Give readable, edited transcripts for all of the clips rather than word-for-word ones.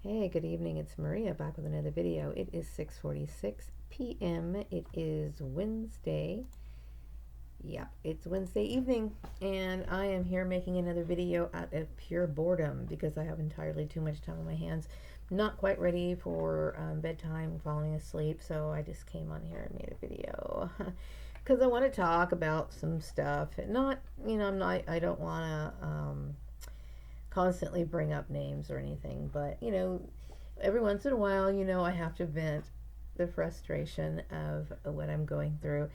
Hey, good evening. It's Maria back with another video. It is 6:46 p.m. It is Wednesday. Yep, it's Wednesday evening, and I am here making another video out of pure boredom because I have entirely too much time on my hands. Not quite ready for bedtime, falling asleep, so I just came on here and made a video because I want to talk about some stuff. Not, I don't want to constantly bring up names or anything, but every once in a while, I have to vent the frustration of what I'm going through.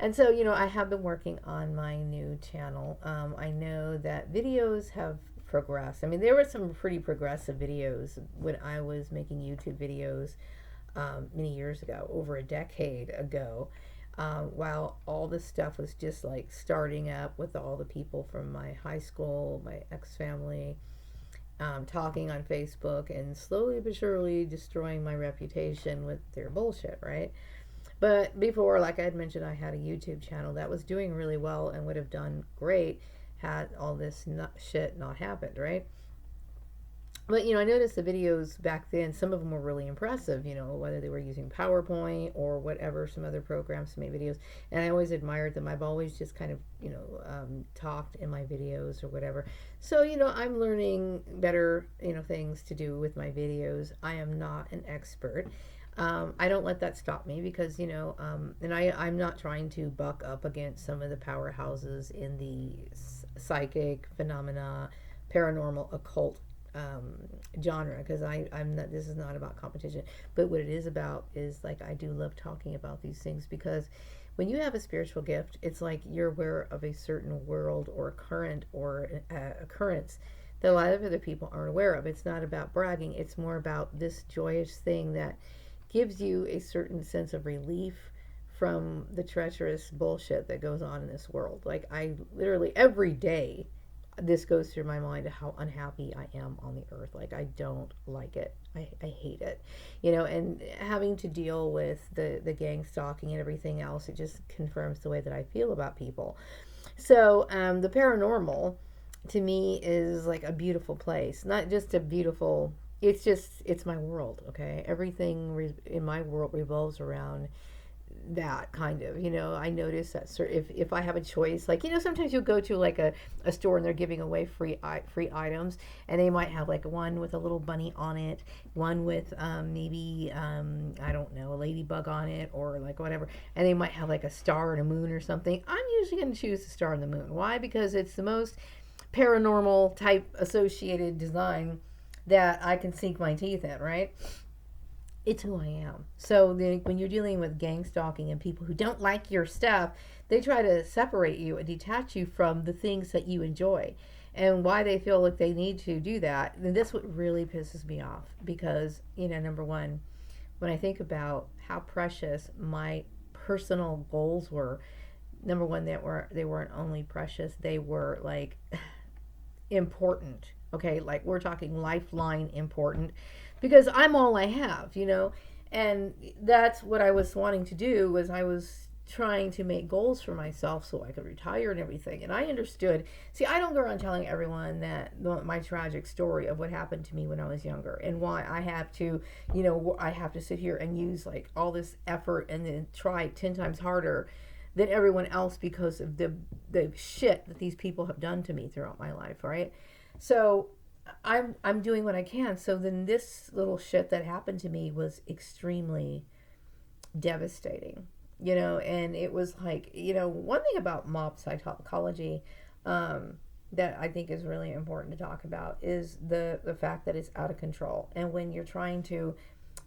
And so, I have been working on my new channel. I know that videos have progressed. I mean, there were some pretty progressive videos when I was making YouTube videos many years ago, over a decade ago. While all this stuff was just like starting up with all the people from my high school, my ex family, talking on Facebook and slowly but surely destroying my reputation with their bullshit, right? But before, like I had mentioned, I had a YouTube channel that was doing really well and would have done great had all this shit not happened, right? But I noticed the videos back then, some of them were really impressive, whether they were using PowerPoint or whatever, some other programs to make videos. And I always admired them. I've always just kind of, talked in my videos or whatever. So, I'm learning better, things to do with my videos. I am not an expert. I don't let that stop me because, and I'm not trying to buck up against some of the powerhouses in the psychic phenomena, paranormal, occult genre, because I'm not, this is not about competition, but what it is about is, like, I do love talking about these things because when you have a spiritual gift, it's like you're aware of a certain world or current or occurrence that a lot of other people aren't aware of. It's not about bragging, it's more about this joyous thing that gives you a certain sense of relief from the treacherous bullshit that goes on in this world. Like, I literally every day this goes through my mind how unhappy I am on the earth. Like, I don't like it. I hate it. And having to deal with the gang stalking and everything else, it just confirms the way that I feel about people. So the paranormal to me is like a beautiful place, not just a beautiful, it's my world. Okay, everything in my world revolves around that kind of, I notice that if I have a choice, like, sometimes you'll go to like a store and they're giving away free items, and they might have like one with a little bunny on it, one with maybe I don't know, a ladybug on it, or like whatever, and they might have like a star and a moon or something. I'm usually going to choose the star and the moon. Why? Because it's the most paranormal type associated design that I can sink my teeth in, right? It's who I am. So when you're dealing with gang stalking and people who don't like your stuff, they try to separate you and detach you from the things that you enjoy. And why they feel like they need to do that, then this what really pisses me off. Because, number one, when I think about how precious my personal goals were, number one, they weren't only precious, they were like important. Okay, like we're talking lifeline important, because I'm all I have, and that's what I was wanting to do. Was I was trying to make goals for myself so I could retire and everything. And I understood. See, I don't go around telling everyone that my tragic story of what happened to me when I was younger and why I have to, I have to sit here and use like all this effort and then try 10 times harder than everyone else because of the shit that these people have done to me throughout my life, right? So I'm doing what I can. So then this little shit that happened to me was extremely devastating, and it was like, one thing about mob psychology that I think is really important to talk about is the fact that it's out of control. And when you're trying to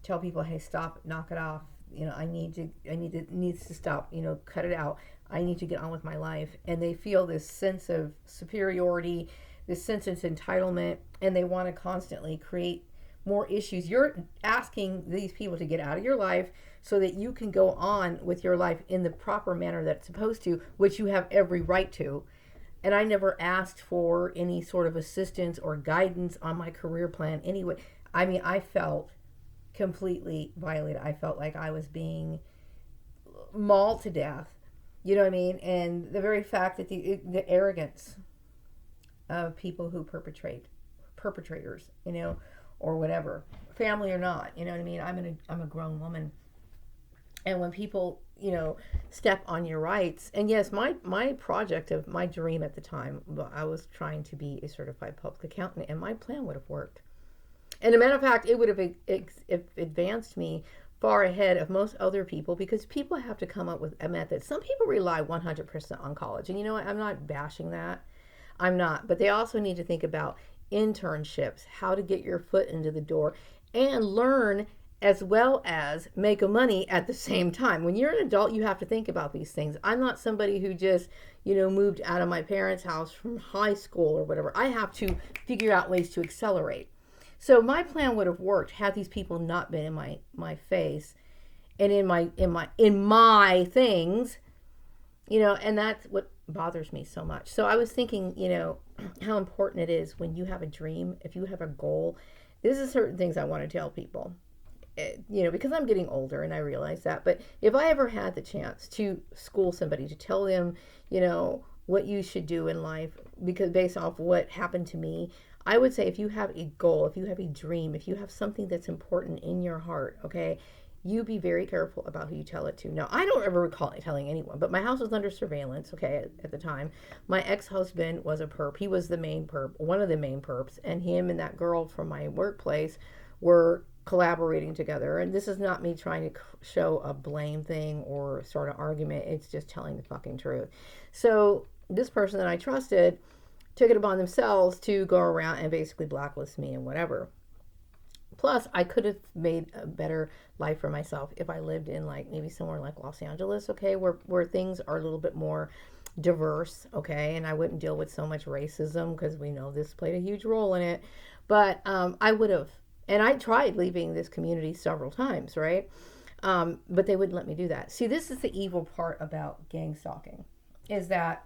tell people, hey, stop, knock it off, needs to stop, cut it out, I need to get on with my life, and they feel this sense of superiority, this sense of entitlement, and they want to constantly create more issues. You're asking these people to get out of your life so that you can go on with your life in the proper manner that it's supposed to, which you have every right to. And I never asked for any sort of assistance or guidance on my career plan anyway. I mean, I felt completely violated. I felt like I was being mauled to death. You know what I mean? And the very fact that the arrogance of people who perpetrators, or whatever, family or not. You know what I mean? I'm a grown woman. And when people, step on your rights, and yes, my project of my dream at the time, I was trying to be a certified public accountant, and my plan would have worked. And a matter of fact, it would have advanced me far ahead of most other people, because people have to come up with a method. Some people rely 100% on college. And you know what? I'm not bashing that. I'm not. But they also need to think about internships, how to get your foot into the door and learn as well as make a money at the same time. When you're an adult, you have to think about these things. I'm not somebody who just, moved out of my parents' house from high school or whatever. I have to figure out ways to accelerate. So my plan would have worked had these people not been in my face and in my things, and that's what bothers me so much. So I was thinking, how important it is when you have a dream, if you have a goal. This is certain things I want to tell people, because I'm getting older and I realize that. But if I ever had the chance to school somebody, to tell them, what you should do in life, because based off what happened to me, I would say if you have a goal, if you have a dream, if you have something that's important in your heart, okay, you be very careful about who you tell it to. Now, I don't ever recall telling anyone, but my house was under surveillance, okay, at the time. My ex-husband was a perp. He was the main perp, one of the main perps, and him and that girl from my workplace were collaborating together. And this is not me trying to show a blame thing or start an argument. It's just telling the fucking truth. So this person that I trusted took it upon themselves to go around and basically blacklist me and whatever. Plus, I could have made a better life for myself if I lived in maybe somewhere like Los Angeles, okay, where things are a little bit more diverse, okay, and I wouldn't deal with so much racism, because we know this played a huge role in it. But I would have, and I tried leaving this community several times, right? But they wouldn't let me do that. See, this is the evil part about gang stalking, is that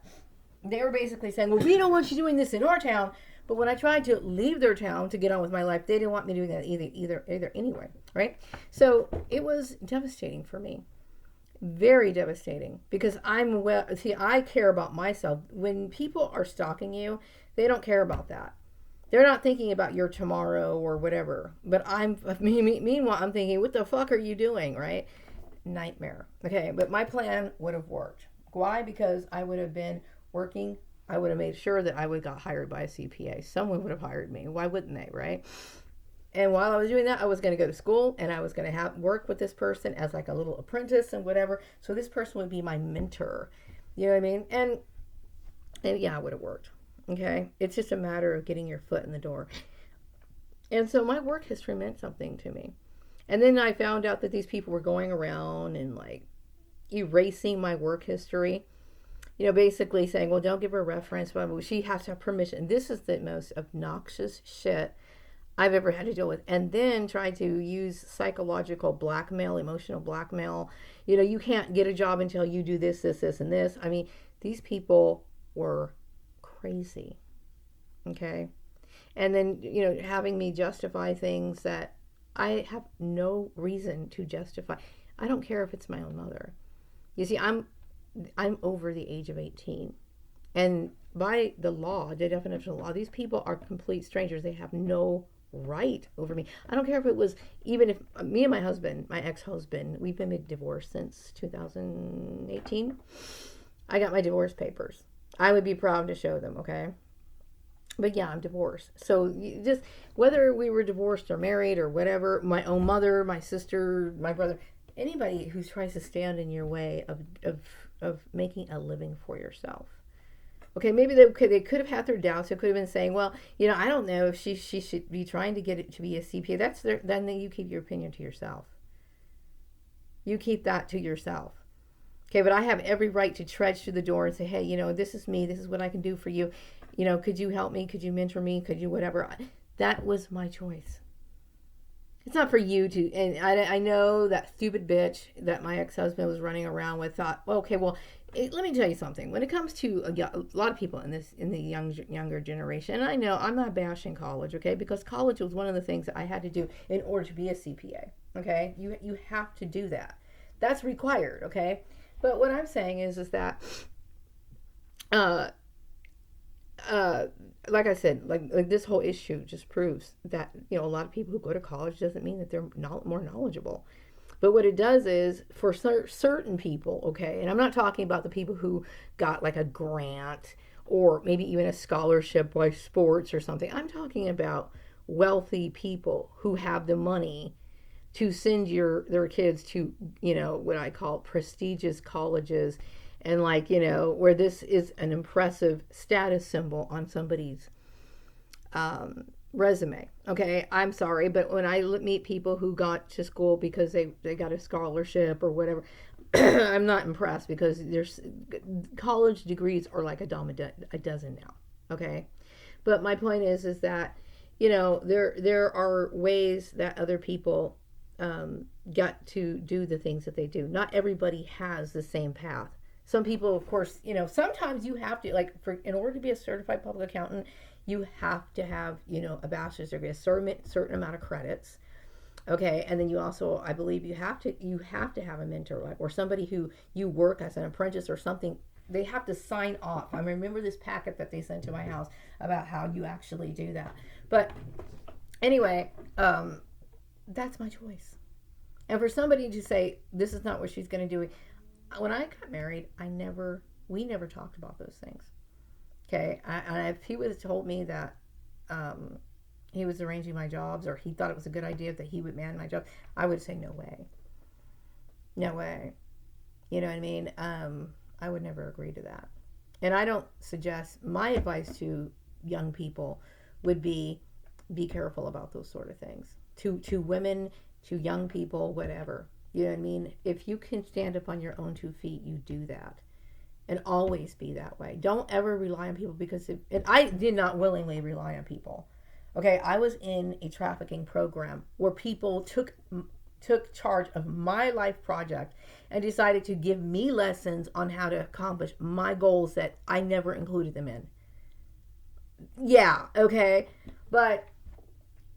they were basically saying, well, we don't want you doing this in our town. But when I tried to leave their town to get on with my life, they didn't want me doing that either anyway, right? So it was devastating for me. Very devastating, because I care about myself. When people are stalking you, they don't care about that. They're not thinking about your tomorrow or whatever. But meanwhile, I'm thinking, what the fuck are you doing, right? Nightmare. Okay, but my plan would have worked. Why? Because I would have been working. I would have made sure that I would got hired by a CPA. Someone would have hired me. Why wouldn't they, right? And while I was doing that, I was going to go to school, and I was going to work with this person as like a little apprentice and whatever. So this person would be my mentor. You know what I mean? And yeah, it would have worked. Okay? It's just a matter of getting your foot in the door. And so my work history meant something to me. And then I found out that these people were going around and erasing my work history. Basically saying, well, don't give her a reference, but she has to have permission. This is the most obnoxious shit I've ever had to deal with. And then try to use psychological blackmail, emotional blackmail. You can't get a job until you do this, this, this, and this. I mean, these people were crazy. Okay? And then, having me justify things that I have no reason to justify. I don't care if it's my own mother. You see, I'm over the age of 18. And by the law, the definition of law, these people are complete strangers. They have no right over me. I don't care if it was, even if me and my husband, my ex-husband, we've been divorced since 2018. I got my divorce papers. I would be proud to show them, okay? But yeah, I'm divorced. So just whether we were divorced or married or whatever, my own mother, my sister, my brother, anybody who tries to stand in your way of making a living for yourself. Okay, maybe they could have had their doubts. They could have been saying, well, I don't know if she should be trying to get it to be a CPA. Then you keep your opinion to yourself. You keep that to yourself. Okay, but I have every right to trudge through the door and say, hey, this is me. This is what I can do for you. Could you help me? Could you mentor me? Could you whatever? That was my choice. It's not for you to, and I know that stupid bitch that my ex-husband was running around with thought, well, okay, well, let me tell you something. When it comes to a lot of people in the younger generation, and I know I'm not bashing college, okay, because college was one of the things that I had to do in order to be a CPA, okay? You have to do that. That's required, okay? But what I'm saying is that uh, like I said, like this whole issue just proves that, a lot of people who go to college doesn't mean that they're more knowledgeable. But what it does is for certain people, okay, and I'm not talking about the people who got like a grant or maybe even a scholarship like sports or something. I'm talking about wealthy people who have the money to send their kids to, what I call prestigious colleges, and like, where this is an impressive status symbol on somebody's resume. Okay, I'm sorry, but when I meet people who got to school because they got a scholarship or whatever, I'm not impressed, because there's college degrees are like a dozen now. Okay, but my point is that there are ways that other people got to do the things that they do. Not everybody has the same path. Some people, of course, sometimes you have to, like, in order to be a certified public accountant, you have to have, a bachelor's degree, a certain amount of credits. Okay, and then you also, I believe, you have to have a mentor, like, or somebody who you work as an apprentice or something. They have to sign off. I remember this packet that they sent to my house about how you actually do that. But anyway, that's my choice. And for somebody to say this is not what she's going to do, when I got married, we never talked about those things. Okay, if he would have told me that he was arranging my jobs, or he thought it was a good idea that he would man my job, I would say no way. No way. You know what I mean? I would never agree to that. And I don't suggest, my advice to young people would be careful about those sort of things. To women, to young people, whatever. You know what I mean? If you can stand up on your own 2 feet, you do that. And always be that way. Don't ever rely on people, because and I did not willingly rely on people. Okay, I was in a trafficking program where people took charge of my life project and decided to give me lessons on how to accomplish my goals that I never included them in. Yeah, okay. But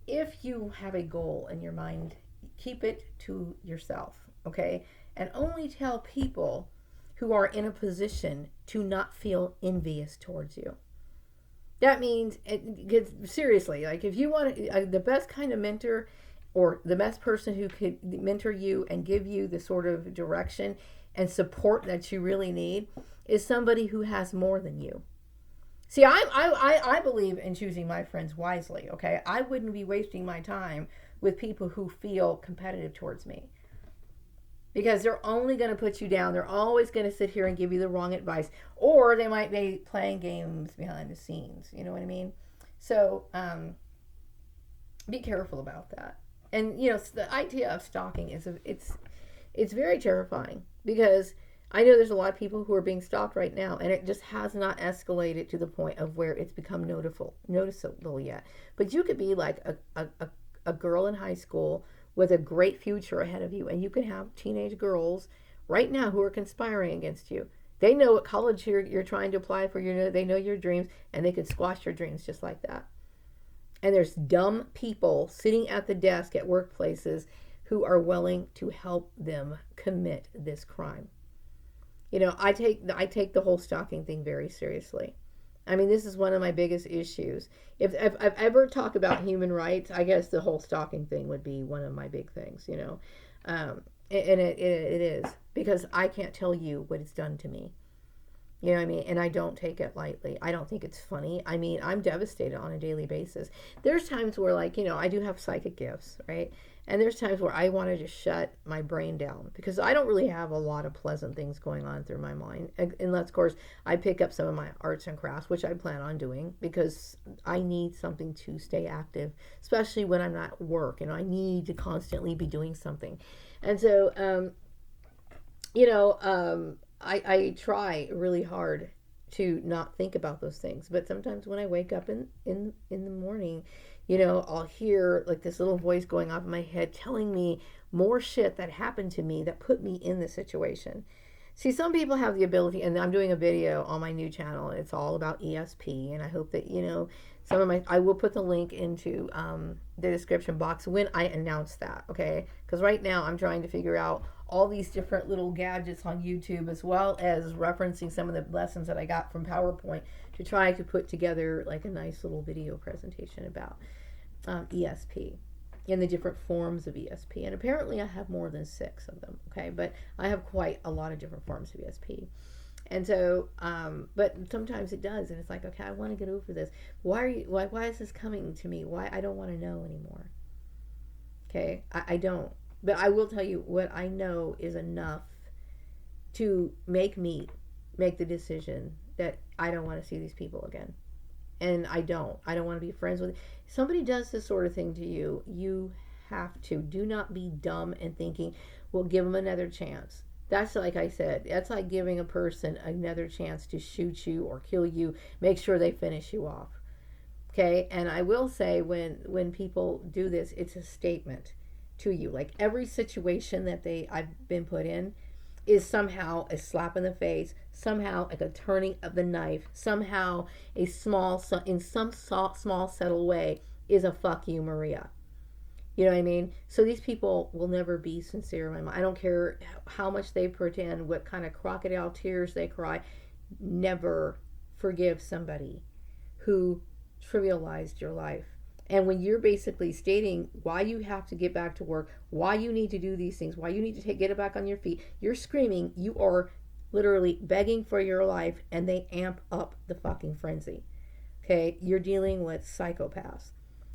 if you have a goal in your mind, keep it to yourself, okay? And only tell people who are in a position to not feel envious towards you. That means, seriously, like, if you want the best kind of mentor, or the best person who could mentor you and give you the sort of direction and support that you really need, is somebody who has more than you. See, I believe in choosing my friends wisely, okay? I wouldn't be wasting my time with people who feel competitive towards me, because they're only going to put you down. They're always going to sit here and give you the wrong advice, or they might be playing games behind the scenes. You know what I mean? So be careful about that. And the idea of stalking it's very terrifying, because I know there's a lot of people who are being stalked right now, and it just has not escalated to the point of where it's become noticeable yet. But you could be like a girl in high school with a great future ahead of you, and you can have teenage girls right now who are conspiring against you. They know what college you're trying to apply for. They know your dreams, and they could squash your dreams just like that. And there's dumb people sitting at the desk at workplaces who are willing to help them commit this crime. I take the whole stalking thing very seriously. I mean, this is one of my biggest issues. If I've ever talked about human rights, I guess the whole stalking thing would be one of my big things, and it is, because I can't tell you what it's done to me. You know what I mean? And I don't take it lightly. I don't think it's funny. I mean, I'm devastated on a daily basis. There's times where, like, I do have psychic gifts, right? And there's times where I want to just shut my brain down, because I don't really have a lot of pleasant things going on through my mind. Unless, of course, I pick up some of my arts and crafts, which I plan on doing, because I need something to stay active, especially when I'm not at work. I need to constantly be doing something. And so, I try really hard to not think about those things. But sometimes when I wake up in the morning, I'll hear like this little voice going off in my head telling me more shit that happened to me that put me in this situation. See, some people have the ability, and I'm doing a video on my new channel. It's all about ESP, and I hope that, I will put the link into the description box when I announce that, okay? Because right now I'm trying to figure out all these different little gadgets on YouTube, as well as referencing some of the lessons that I got from PowerPoint to try to put together like a nice little video presentation about ESP and the different forms of ESP. And apparently I have more than 6 of them, okay? But I have quite a lot of different forms of ESP. And so, but sometimes it does, and it's like, okay, I want to get over this. Why is this coming to me? Why? I don't want to know anymore. Okay, I don't. But I will tell you, what I know is enough to make me make the decision that I don't want to see these people again. And I don't want to be friends with. If somebody does this sort of thing to you, you have to. Do not be dumb and thinking, well, give them another chance. That's, like I said, that's like giving a person another chance to shoot you or kill you. Make sure they finish you off. Okay? And I will say, when people do this, it's a statement to you. Like, every situation that I've been put in is somehow a slap in the face, somehow like a turning of the knife, somehow in some small subtle way is a fuck you, Maria. You know what I mean? So these people will never be sincere in my mind. I don't care how much they pretend, what kind of crocodile tears they cry. Never forgive somebody who trivialized your life. And when you're basically stating why you have to get back to work, why you need to do these things, why you need to get it back on your feet, you're screaming, you are literally begging for your life, and they amp up the fucking frenzy. Okay? You're dealing with psychopaths.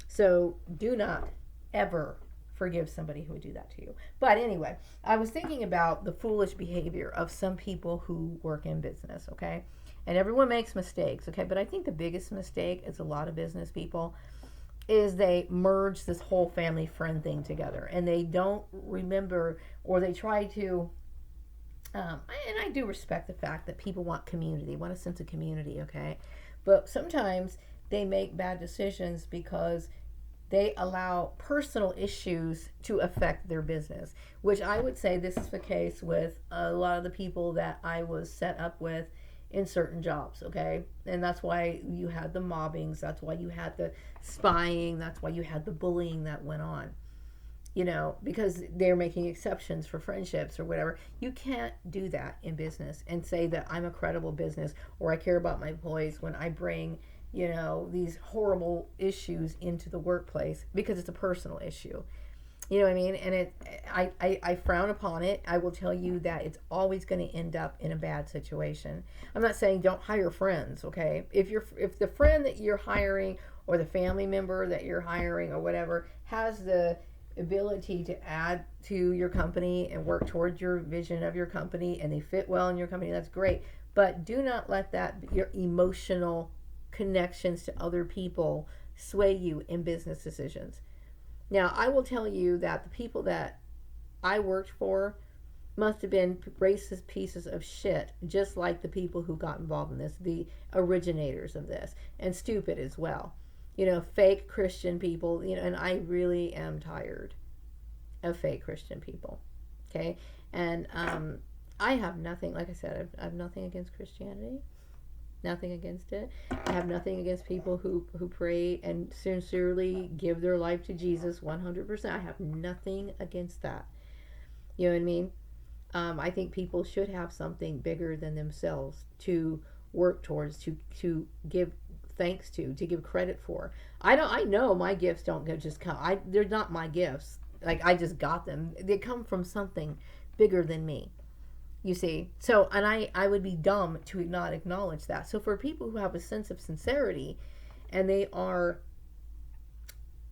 So do not ever forgive somebody who would do that to you. But anyway, I was thinking about the foolish behavior of some people who work in business, okay? And everyone makes mistakes, okay? But I think the biggest mistake is a lot of business people is they merge this whole family friend thing together, and they don't remember, or they try to, and I do respect the fact that people want community, want a sense of community, okay? But sometimes they make bad decisions because they allow personal issues to affect their business, which I would say this is the case with a lot of the people that I was set up with in certain jobs, okay? And that's why you had the mobbings, that's why you had the spying, that's why you had the bullying that went on, you know, because they're making exceptions for friendships or whatever. You can't do that in business and say that I'm a credible business or I care about my employees when I bring, you know, these horrible issues into the workplace, because it's a personal issue. You know what I mean? And I frown upon it. I will tell you that it's always going to end up in a bad situation. I'm not saying don't hire friends, okay? If the friend that you're hiring or the family member that you're hiring or whatever has the ability to add to your company and work towards your vision of your company, and they fit well in your company, that's great. But do not let your emotional connections to other people sway you in business decisions. Now, I will tell you that the people that I worked for must have been racist pieces of shit, just like the people who got involved in this, the originators of this, and stupid as well. You know, fake Christian people, you know, and I really am tired of fake Christian people, okay? And I have nothing, like I said, I have nothing against Christianity. Nothing against it. I have nothing against people who pray and sincerely give their life to Jesus 100%. I have nothing against that. You know what I mean? I think people should have something bigger than themselves to work towards, to give thanks to give credit for. I know my gifts don't just come. They're not my gifts. Like, I just got them. They come from something bigger than me. You see, so, and I would be dumb to not acknowledge that. So for people who have a sense of sincerity and they are,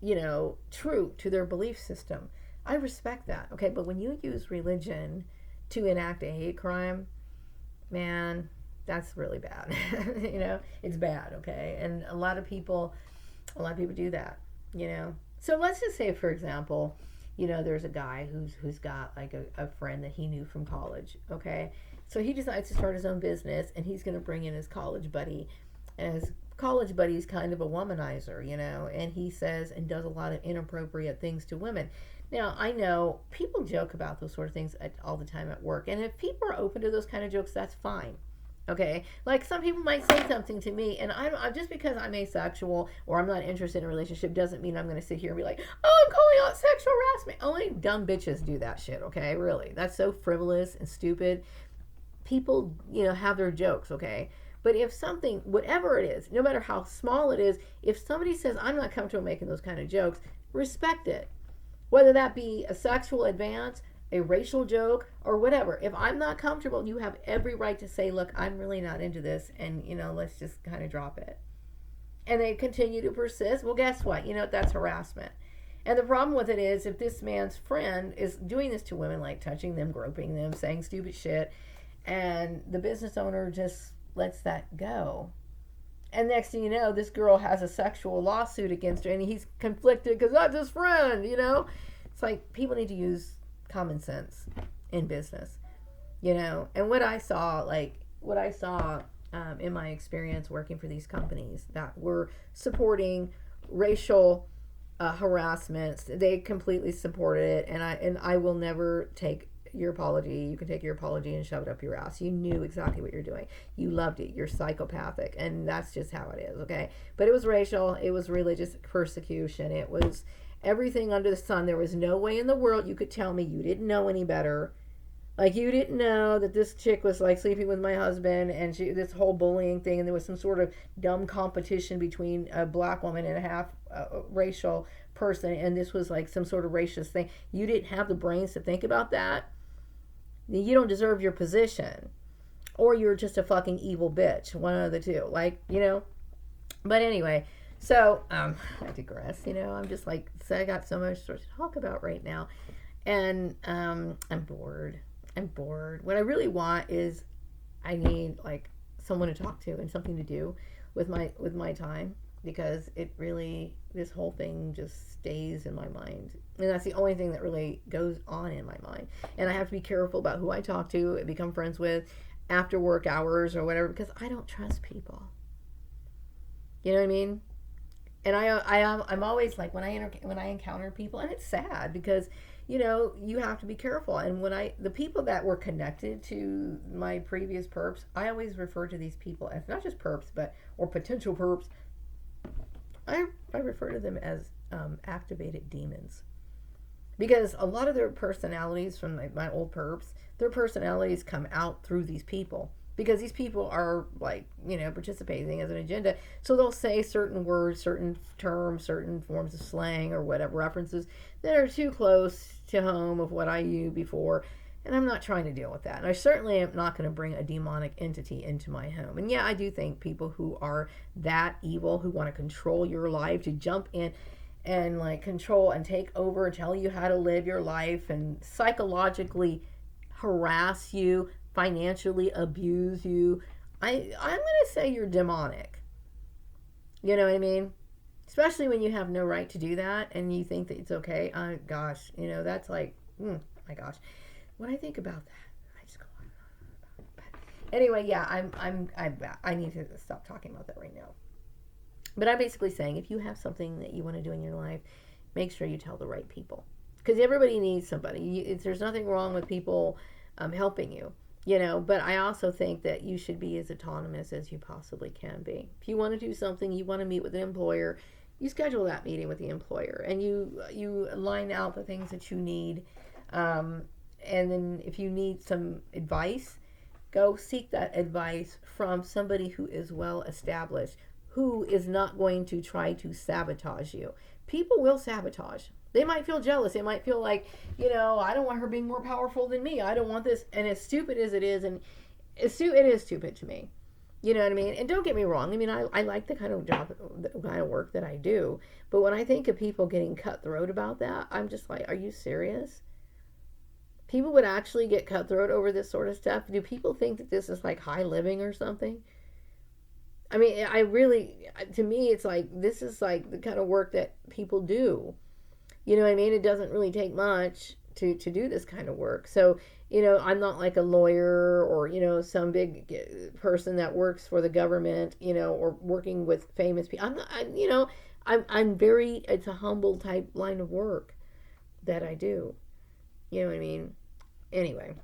you know, true to their belief system, I respect that, okay? But when you use religion to enact a hate crime, man, that's really bad. You know, it's bad, okay? And a lot of people do that, you know? So let's just say, for example, you know, there's a guy who's got like a friend that he knew from college, okay? So he decides to start his own business, and he's going to bring in his college buddy. And his college buddy's kind of a womanizer, you know, and he says and does a lot of inappropriate things to women. Now, I know people joke about those sort of things all the time at work, and if people are open to those kind of jokes, that's fine. Okay, like some people might say something to me, and I'm just because I'm asexual or I'm not interested in a relationship doesn't mean I'm going to sit here and be like, oh, I'm calling out sexual harassment. Only dumb bitches do that shit. Okay, really, that's so frivolous and stupid. People, have their jokes. Okay, but if something, whatever it is, no matter how small it is, if somebody says I'm not comfortable making those kind of jokes, respect it. Whether that be a sexual advance, a racial joke, or whatever. If I'm not comfortable, you have every right to say, look, I'm really not into this, and, let's just kind of drop it. And they continue to persist. Well, guess what? That's harassment. And the problem with it is if this man's friend is doing this to women, like touching them, groping them, saying stupid shit, and the business owner just lets that go. And next thing you know, this girl has a sexual lawsuit against her, and he's conflicted because that's his friend, It's like people need to use common sense in business, And what I saw in my experience working for these companies that were supporting racial harassment, they completely supported it, and I will never take your apology. You can take your apology and shove it up your ass. You knew exactly what you're doing. You loved it. You're psychopathic, and that's just how it is, okay? But it was racial. It was religious persecution. It was everything under the sun. There was no way in the world you could tell me you didn't know any better. Like, you didn't know that this chick was, like, sleeping with my husband, and this whole bullying thing, and there was some sort of dumb competition between a black woman and a half racial person, and this was, like, some sort of racist thing. You didn't have the brains to think about that. You don't deserve your position, or you're just a fucking evil bitch, one of the two, but anyway, so I digress. I'm just like, so I got so much to talk about right now, and I'm bored. What I really want is I need like someone to talk to and something to do with my time, because this whole thing just stays in my mind, and that's the only thing that really goes on in my mind. And I have to be careful about who I talk to and become friends with after work hours or whatever, because I don't trust people. You know what I mean? And I'm always like, when I encounter people, and it's sad because you have to be careful. And the people that were connected to my previous perps, I always refer to these people as not just perps, or potential perps. I refer to them as activated demons, because a lot of their personalities from my old perps, their personalities come out through these people, because these people are like, participating as an agenda. So they'll say certain words, certain terms, certain forms of slang or whatever references that are too close to home of what I knew before. And I'm not trying to deal with that. And I certainly am not going to bring a demonic entity into my home. And yeah, I do think people who are that evil, who want to control your life, to jump in and like control and take over and tell you how to live your life and psychologically harass you, financially abuse you, I'm going to say you're demonic. You know what I mean? Especially when you have no right to do that and you think that it's okay. Gosh, that's like, my gosh. When I think about that, I just go on and on about it. But anyway, yeah, I need to stop talking about that right now. But I'm basically saying, if you have something that you want to do in your life, make sure you tell the right people, because everybody needs somebody. There's nothing wrong with people helping you, but I also think that you should be as autonomous as you possibly can be. If you want to do something, you want to meet with an employer, you schedule that meeting with the employer, and you line out the things that you need. And then if you need some advice, go seek that advice from somebody who is well established, who is not going to try to sabotage you. People will sabotage. They might feel jealous. They might feel like, I don't want her being more powerful than me. I don't want this. And as stupid as it is, and it is stupid to me. You know what I mean? And don't get me wrong. I mean, I like the kind of job, the kind of work that I do. But when I think of people getting cutthroat about that, I'm just like, are you serious? People would actually get cutthroat over this sort of stuff. Do people think that this is like high living or something? I mean, to me, it's like, this is like the kind of work that people do. You know what I mean? It doesn't really take much to do this kind of work. So, I'm not like a lawyer or, some big person that works for the government, or working with famous people. I'm very, it's a humble type line of work that I do. You know what I mean? Anyway,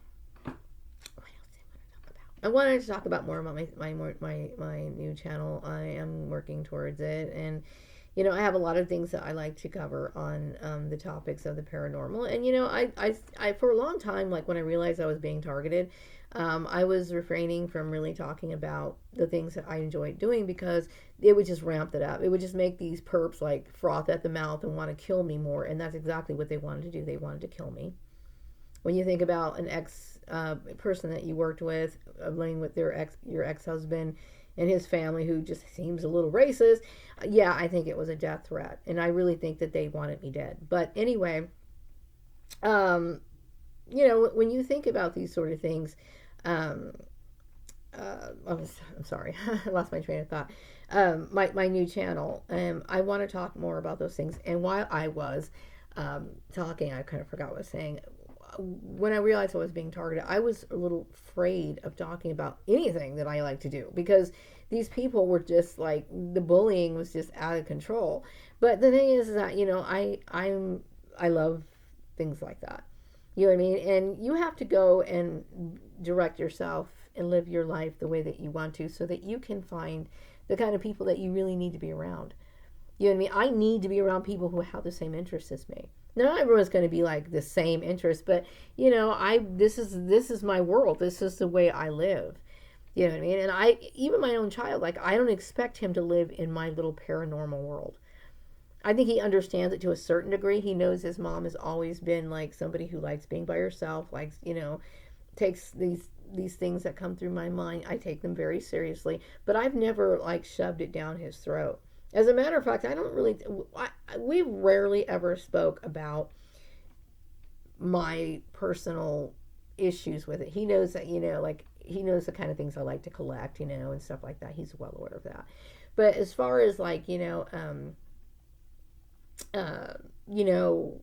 what else did I want to talk about? I wanted to talk about more about my new channel. I am working towards it, and I have a lot of things that I like to cover on the topics of the paranormal. And I for a long time, like when I realized I was being targeted, I was refraining from really talking about the things that I enjoyed doing because it would just ramp it up. It would just make these perps like froth at the mouth and want to kill me more, and that's exactly what they wanted to do. They wanted to kill me. When you think about an ex person that you worked with, living with your ex husband and his family, who just seems a little racist, yeah, I think it was a death threat, and I really think that they wanted me dead. But anyway, um, when you think about these sort of things, um, I'm sorry, I lost my train of thought. My new channel, I want to talk more about those things. And while I was talking, I kind of forgot what I was saying. When I realized I was being targeted, I was a little afraid of talking about anything that I like to do because these people were just like, the bullying was just out of control. But the thing is that I love things like that. You know what I mean? And you have to go and direct yourself and live your life the way that you want to, so that you can find the kind of people that you really need to be around. You know what I mean? I need to be around people who have the same interests as me. Not everyone's going to be like the same interest, but I this is my world. This is the way I live. You know what I mean? And I, even my own child, like, I don't expect him to live in my little paranormal world. I think he understands it to a certain degree. He knows his mom has always been like somebody who likes being by herself, likes, takes these things that come through my mind. I take them very seriously, but I've never like shoved it down his throat. As a matter of fact, I don't really. We rarely ever spoke about my personal issues with it. He knows that, like, he knows the kind of things I like to collect, and stuff like that. He's well aware of that. But as far as like, uh, you know,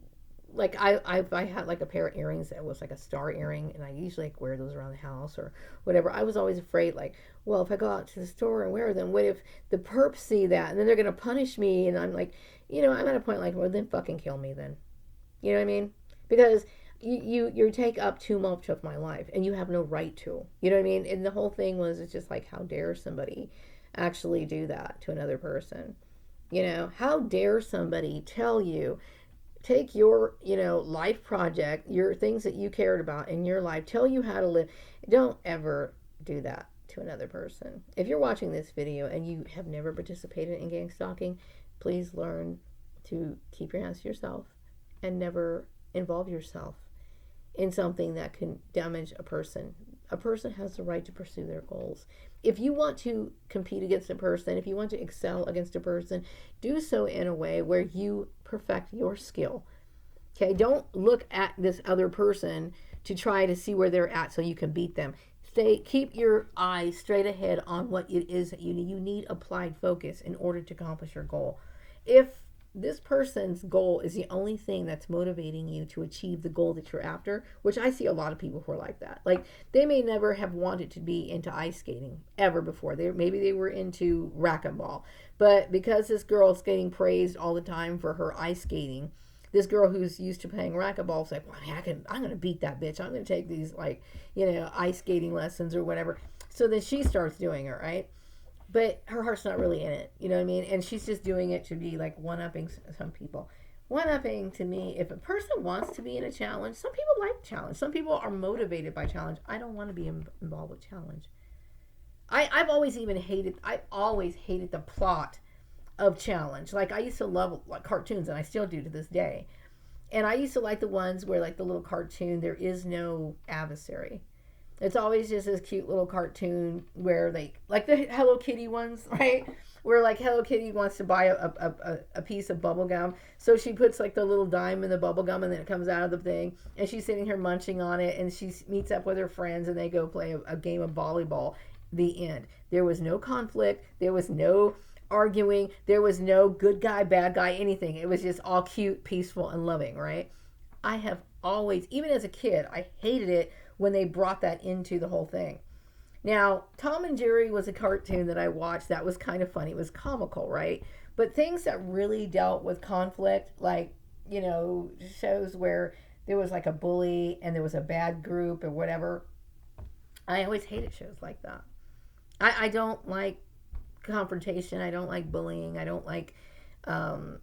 like I had like a pair of earrings that was like a star earring, and I usually like wear those around the house or whatever. I was always afraid, like, well, if I go out to the store and wear them, what if the perps see that and then they're gonna punish me? And I'm like, I'm at a point like, well, then fucking kill me then. You know what I mean? Because you take up too much of my life, and you have no right to. You know what I mean? And the whole thing was, it's just like, how dare somebody actually do that to another person? How dare somebody tell you, take your, life project, your things that you cared about in your life, tell you how to live. Don't ever do that to another person. If you're watching this video and you have never participated in gang stalking, please learn to keep your hands to yourself and never involve yourself in something that can damage a person. A person has the right to pursue their goals. If you want to compete against a person, if you want to excel against a person, do so in a way where you perfect your skill. Okay, don't look at this other person to try to see where they're at so you can beat them. Keep your eyes straight ahead on what it is that you need. You need applied focus in order to accomplish your goal. If this person's goal is the only thing that's motivating you to achieve the goal that you're after, which I see a lot of people who are like that. Like, they may never have wanted to be into ice skating ever before. Maybe they were into racquetball, but because this girl is getting praised all the time for her ice skating, this girl who's used to playing racquetball is like, well, I'm going to beat that bitch. I'm going to take these, like, ice skating lessons or whatever. So then she starts doing it, right? But her heart's not really in it, you know what I mean? And she's just doing it to be like one-upping some people. One-upping, to me, if a person wants to be in a challenge, some people like challenge. Some people are motivated by challenge. I don't want to be involved with challenge. I've always hated the plot of challenge. Like, I used to love like cartoons, and I still do to this day. And I used to like the ones where, like, the little cartoon, there is no adversary. It's always just this cute little cartoon where like the Hello Kitty ones, right? Where like Hello Kitty wants to buy a piece of bubble gum. So she puts like the little dime in the bubble gum, and then it comes out of the thing. And she's sitting here munching on it, and she meets up with her friends, and they go play a game of volleyball. The end. There was no conflict. There was no arguing. There was no good guy, bad guy, anything. It was just all cute, peaceful, and loving, right? I have always, even as a kid, I hated it when they brought that into the whole thing. Now, Tom and Jerry was a cartoon that I watched that was kind of funny. It was comical, right? But things that really dealt with conflict, like, shows where there was like a bully and there was a bad group or whatever, I always hated shows like that. I don't like confrontation. I don't like bullying. I don't like um,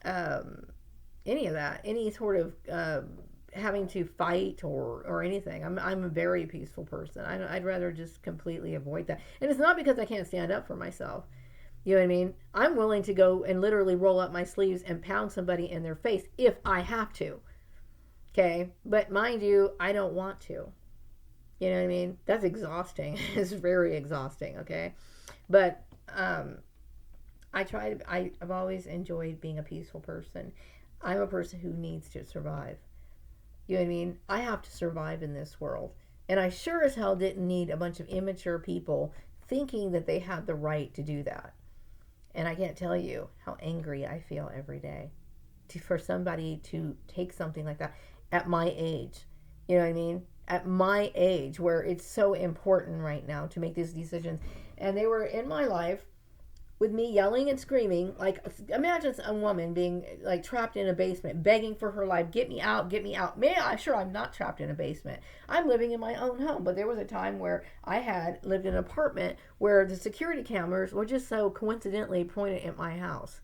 um, any of that. Any sort of having to fight or anything. I'm a very peaceful person. I'd rather just completely avoid that. And it's not because I can't stand up for myself. You know what I mean? I'm willing to go and literally roll up my sleeves and pound somebody in their face if I have to. Okay? But mind you, I don't want to. You know what I mean? That's exhausting. It's very exhausting, okay? But I've always enjoyed being a peaceful person. I'm a person who needs to survive. You know what I mean? I have to survive in this world. And I sure as hell didn't need a bunch of immature people thinking that they had the right to do that. And I can't tell you how angry I feel every day for somebody to take something like that at my age. You know what I mean? At my age, where it's so important right now to make these decisions. And they were in my life with me yelling and screaming. Like, imagine a woman being like trapped in a basement, begging for her life, get me out, get me out. Sure, I'm not trapped in a basement. I'm living in my own home. But there was a time where I had lived in an apartment where the security cameras were just so coincidentally pointed at my house.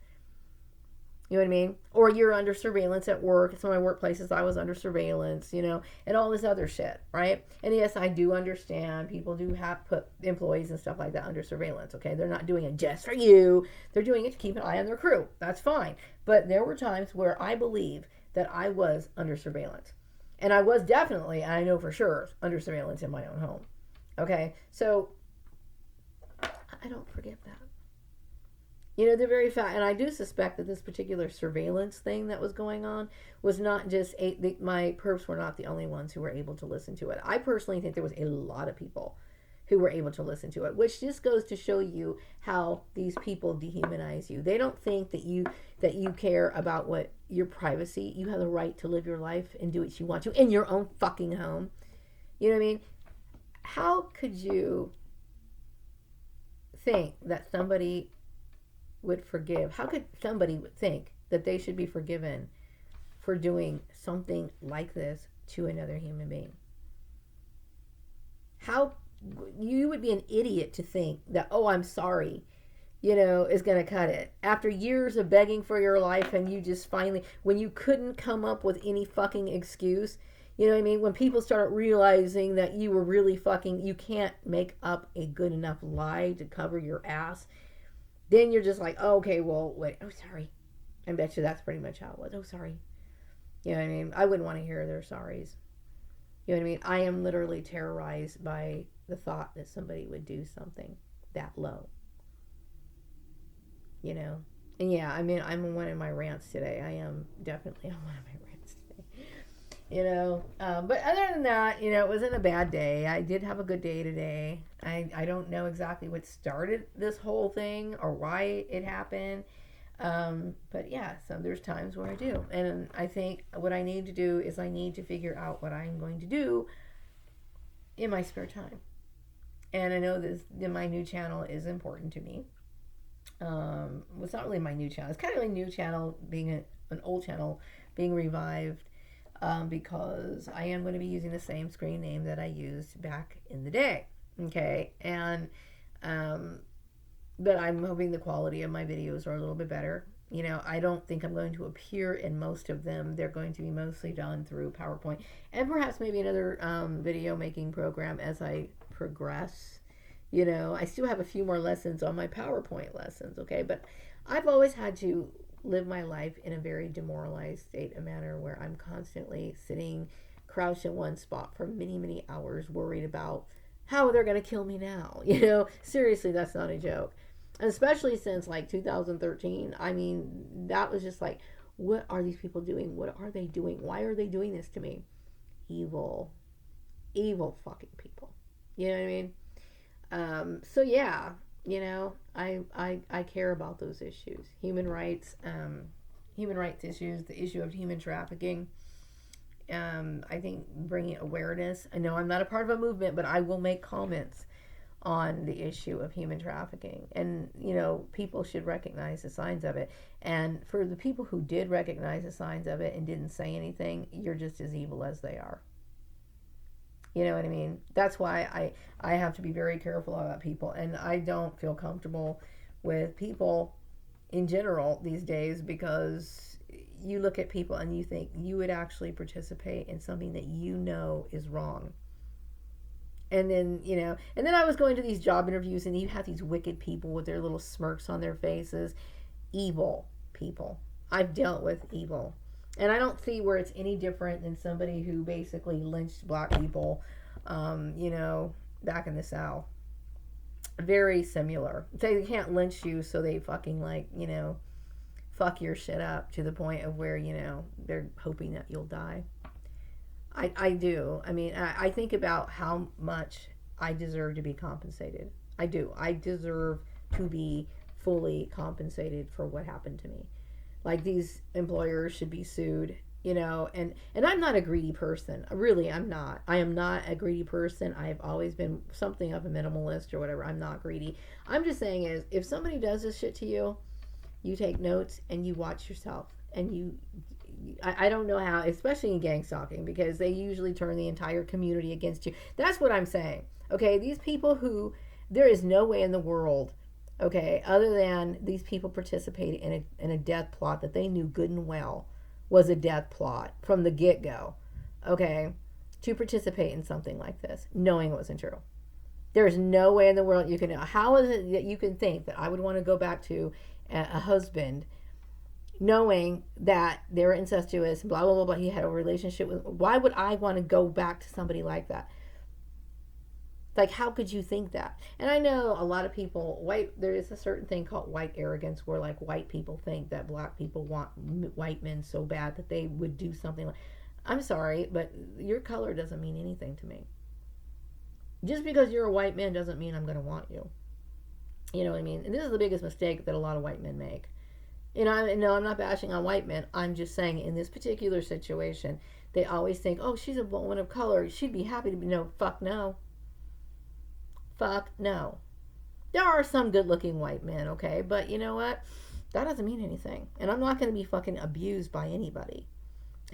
You know what I mean? Or you're under surveillance at work. Some of my workplaces, I was under surveillance, and all this other shit, right? And yes, I do understand people do have put employees and stuff like that under surveillance, okay? They're not doing it just for you. They're doing it to keep an eye on their crew. That's fine. But there were times where I believe that I was under surveillance. And I was definitely, and I know for sure, under surveillance in my own home. Okay? So, I don't forget that. The very fact, and I do suspect that this particular surveillance thing that was going on was not just my perps were not the only ones who were able to listen to it. I personally think there was a lot of people who were able to listen to it, which just goes to show you how these people dehumanize you. They don't think that you care about what your privacy. You have the right to live your life and do what you want to in your own fucking home. You know what I mean? How could you think that somebody would forgive? How could somebody think that they should be forgiven for doing something like this to another human being? How you would be an idiot to think that, oh, I'm sorry, is going to cut it. After years of begging for your life, and you just finally, when you couldn't come up with any fucking excuse, you know what I mean? When people start realizing that you were really you can't make up a good enough lie to cover your ass. Then you're just like, oh, okay, well, wait, oh, sorry. I bet you that's pretty much how it was. Oh, sorry. You know what I mean? I wouldn't want to hear their sorries. You know what I mean? I am literally terrorized by the thought that somebody would do something that low. And yeah, I mean, I'm on one of my rants today. I am definitely on one of my rants today. But other than that, it wasn't a bad day. I did have a good day today. I don't know exactly what started this whole thing or why it happened. But yeah, so there's times where I do. And I think what I need to do is I need to figure out what I'm going to do in my spare time. And I know my new channel is important to me. It's not really my new channel. It's kind of a new channel being an old channel being revived. Because I am going to be using the same screen name that I used back in the day. Okay. And, but I'm hoping the quality of my videos are a little bit better. I don't think I'm going to appear in most of them. They're going to be mostly done through PowerPoint and perhaps maybe another video making program as I progress. I still have a few more lessons on my PowerPoint lessons. Okay. But I've always had to live my life in a very demoralized state of manner where I'm constantly sitting crouched in one spot for many, many hours worried about how they're going to kill me now. Seriously, that's not a joke. And especially since like 2013, I mean, that was just like, what are these people doing? What are they doing? Why are they doing this to me? Evil fucking people. You know what I mean? So yeah, I care about those issues. Human rights issues, the issue of human trafficking. I think bringing awareness. I know I'm not a part of a movement, but I will make comments on the issue of human trafficking. And, people should recognize the signs of it. And for the people who did recognize the signs of it and didn't say anything, you're just as evil as they are. You know what I mean? That's why I have to be very careful about people, and I don't feel comfortable with people in general these days, because you look at people and you think you would actually participate in something that you know is wrong. And then, and then I was going to these job interviews, and you have these wicked people with their little smirks on their faces. Evil people. I've dealt with evil. And I don't see where it's any different than somebody who basically lynched black people, back in the South. Very similar. They can't lynch you, so they fucking, fuck your shit up to the point of where, they're hoping that you'll die. I do. I mean, I think about how much I deserve to be compensated. I do. I deserve to be fully compensated for what happened to me. Like, these employers should be sued, and I'm not a greedy person. Really, I'm not. I am not a greedy person. I've always been something of a minimalist or whatever. I'm not greedy. I'm just saying is, if somebody does this shit to you, you take notes and you watch yourself, and I don't know how, especially in gang stalking, because they usually turn the entire community against you. That's what I'm saying. Okay, these people who, there is no way in the world, okay, other than these people participated in a death plot that they knew good and well was a death plot from the get-go, okay, to participate in something like this, knowing it wasn't true. There's no way in the world you can, how is it that you can think that I would want to go back to a husband knowing that they were incestuous, blah, blah, blah, blah, he had a relationship with, why would I want to go back to somebody like that? Like, how could you think that? And I know a lot of people, there is a certain thing called white arrogance, where, like, white people think that black people want white men so bad that they would do something like, I'm sorry, but your color doesn't mean anything to me. Just because you're a white man doesn't mean I'm going to want you. You know what I mean? And this is the biggest mistake that a lot of white men make. No, I'm not bashing on white men. I'm just saying, in this particular situation, they always think, oh, she's a woman of color, she'd be happy to be, no, fuck no. Fuck no. There are some good looking white men, okay? But you know what? That doesn't mean anything. And I'm not going to be fucking abused by anybody.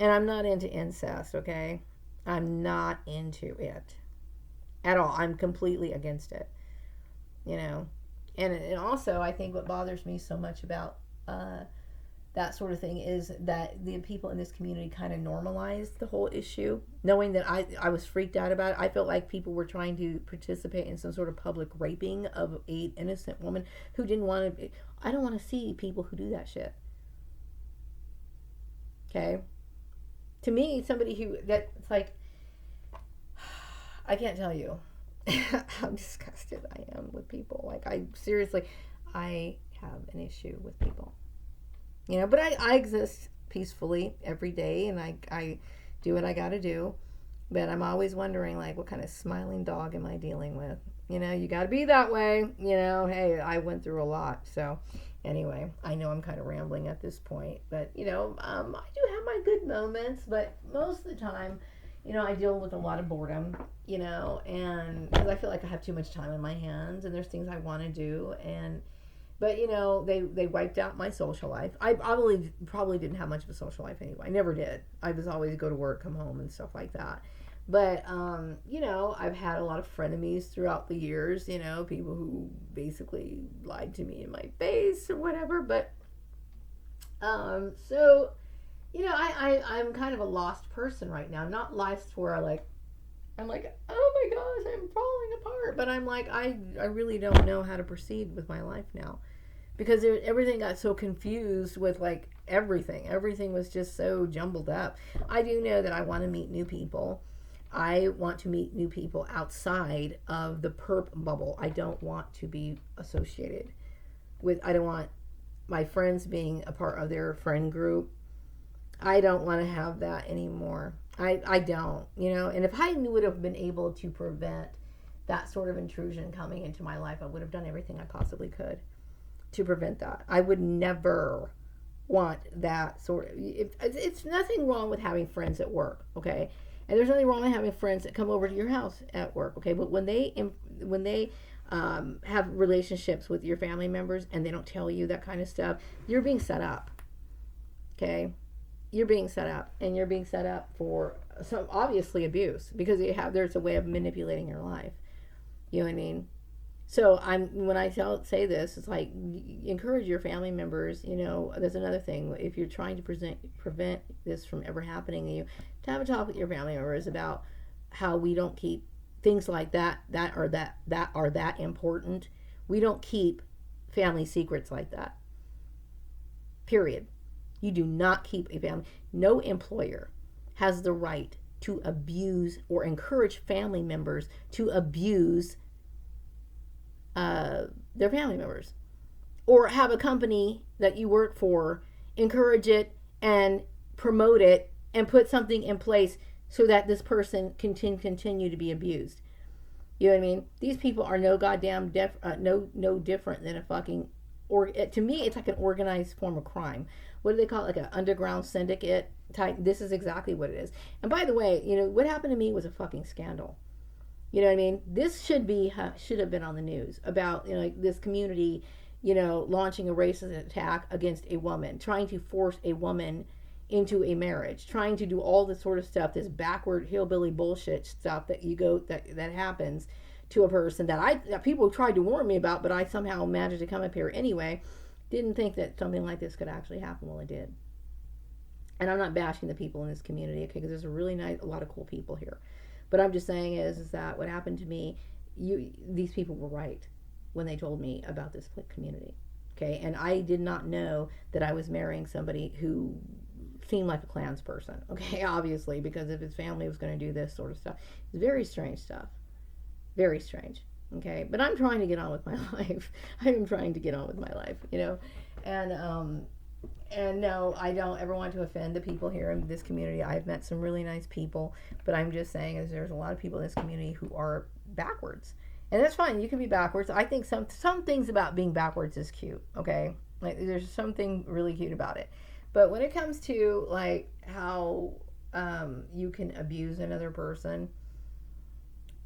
And I'm not into incest, okay? I'm not into it at all. I'm completely against it. And also, I think what bothers me so much about that sort of thing is that the people in this community kind of normalized the whole issue, knowing that I was freaked out about it. I felt like people were trying to participate in some sort of public raping of an innocent woman who didn't want to. I don't want to see people who do that shit. Okay? To me, somebody who, it's like, I can't tell you how disgusted I am with people. Like, I have an issue with people. But I exist peacefully every day, and I do what I gotta do. But I'm always wondering, like, what kind of smiling dog am I dealing with? You gotta be that way. Hey, I went through a lot. So anyway, I know I'm kind of rambling at this point, but, I do have my good moments, but most of the time, I deal with a lot of boredom, and because I feel like I have too much time in my hands, and there's things I want to do, but they wiped out my social life. I probably didn't have much of a social life anyway. I never did. I was always go to work, come home, and stuff like that. But I've had a lot of frenemies throughout the years. People who basically lied to me in my face or whatever. But so I'm kind of a lost person right now. Not lost where I'm like, oh my gosh, I'm falling apart. But I'm like, I really don't know how to proceed with my life now. Because everything got so confused with, like, everything. Everything was just so jumbled up. I do know that I want to meet new people. I want to meet new people outside of the perp bubble. I don't want to be associated with, I don't want my friends being a part of their friend group. I don't want to have that anymore. I don't, and if I would have been able to prevent that sort of intrusion coming into my life, I would have done everything I possibly could to prevent that. I would never want that sort of, it's nothing wrong with having friends at work, okay? And there's nothing wrong with having friends that come over to your house at work, okay? But when they have relationships with your family members and they don't tell you that kind of stuff, you're being set up, okay? you're being set up, and you're being set up for some obviously abuse, because there's a way of manipulating your life. You know what I mean? So when I say this, it's like, encourage your family members. You know, there's another thing. If you're trying to prevent this from ever happening to you, to have a talk with your family members about how we don't keep things like that are that important. We don't keep family secrets like that. Period. You do not keep a family. No employer has the right to abuse or encourage family members to abuse their family members, or have a company that you work for encourage it and promote it and put something in place so that this person can continue to be abused. You know what I mean? These people are no goddamn no different than a fucking, or to me it's like an organized form of crime. What do they call it? Like an underground syndicate type. This is exactly what it is. And by the way, you know what happened to me was a fucking scandal. You know what I mean? This should have been on the news about, you know, like this community, you know, launching a racist attack against a woman, trying to force a woman into a marriage, trying to do all this sort of stuff, this backward hillbilly bullshit stuff that happens to a person that people tried to warn me about, but I somehow managed to come up here anyway. Didn't think that something like this could actually happen. Well, it did. And I'm not bashing the people in this community, okay, because there's a lot of cool people here. But I'm just saying is that what happened to me, these people were right when they told me about this community, okay? And I did not know that I was marrying somebody who seemed like a Klans person, okay? Obviously, because if his family was going to do this sort of stuff. It's very strange stuff. Very strange, okay? But I'm trying to get on with my life. I'm trying to get on with my life, you know? And no, I don't ever want to offend the people here in this community. I've met some really nice people, but I'm just saying is there's a lot of people in this community who are backwards. And that's fine. You can be backwards. I think some things about being backwards is cute, okay? Like there's something really cute about it. But when it comes to like how you can abuse another person,